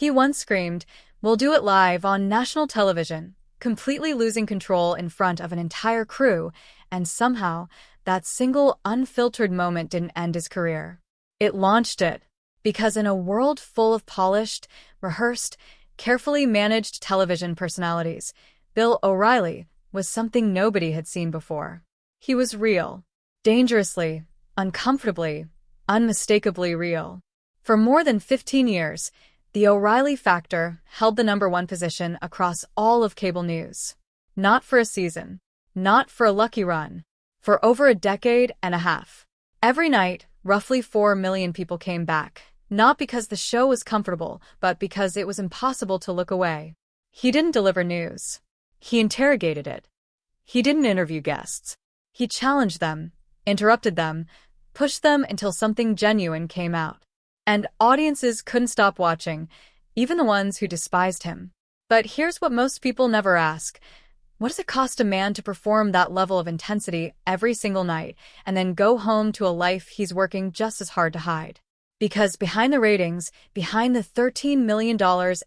He once screamed, "We'll do it live on national television," completely losing control in front of an entire crew, and somehow, that single unfiltered moment didn't end his career. It launched it. Because in a world full of polished, rehearsed, carefully managed television personalities, Bill O'Reilly was something nobody had seen before. He was real. Dangerously, uncomfortably, unmistakably real. For more than 15 years, the O'Reilly Factor held the #1 position across all of cable news. Not for a season. Not for a lucky run. For over a decade and a half. Every night, roughly 4 million people came back. Not because the show was comfortable, but because it was impossible to look away. He didn't deliver news. He interrogated it. He didn't interview guests. He challenged them, interrupted them, pushed them until something genuine came out. And audiences couldn't stop watching, even the ones who despised him. But here's what most people never ask. What does it cost a man to perform that level of intensity every single night and then go home to a life he's working just as hard to hide? Because behind the ratings, behind the $13 million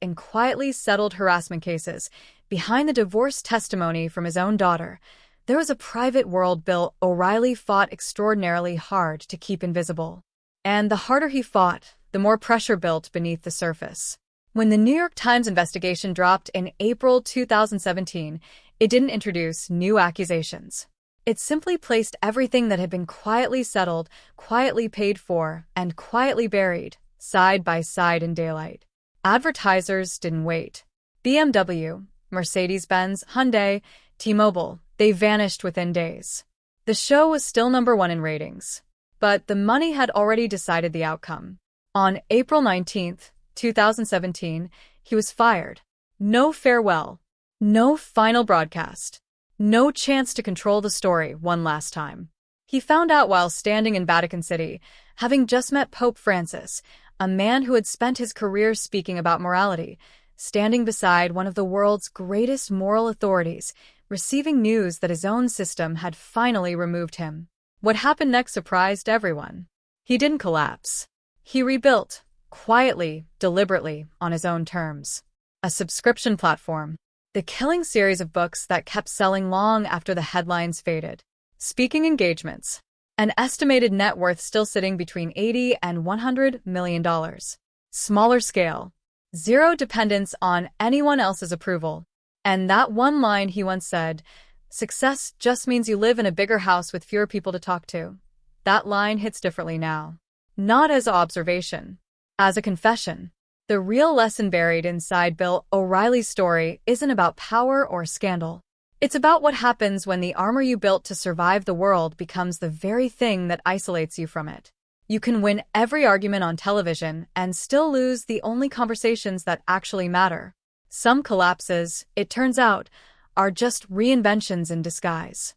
in quietly settled harassment cases, behind the divorce testimony from his own daughter, there was a private world Bill O'Reilly fought extraordinarily hard to keep invisible. And the harder he fought, the more pressure built beneath the surface. When the New York Times investigation dropped in April 2017, it didn't introduce new accusations. It simply placed everything that had been quietly settled, quietly paid for, and quietly buried, side by side in daylight. Advertisers didn't wait. BMW, Mercedes-Benz, Hyundai, T-Mobile, they vanished within days. The show was still #1 in ratings. But the money had already decided the outcome. On April 19, 2017, he was fired. No farewell. No final broadcast. No chance to control the story one last time. He found out while standing in Vatican City, having just met Pope Francis, a man who had spent his career speaking about morality, standing beside one of the world's greatest moral authorities, receiving news that his own system had finally removed him. What happened next surprised everyone. He didn't collapse. He rebuilt, quietly, deliberately, on his own terms. A subscription platform. The killing series of books that kept selling long after the headlines faded. Speaking engagements. An estimated net worth still sitting between $80 and $100 million. Smaller scale. Zero dependence on anyone else's approval. And that one line he once said, "Success just means you live in a bigger house with fewer people to talk to." That line hits differently now. Not as observation, as a confession. The real lesson buried inside Bill O'Reilly's story isn't about power or scandal. It's about what happens when the armor you built to survive the world becomes the very thing that isolates you from it. You can win every argument on television and still lose the only conversations that actually matter. Some collapses, it turns out, are just reinventions in disguise.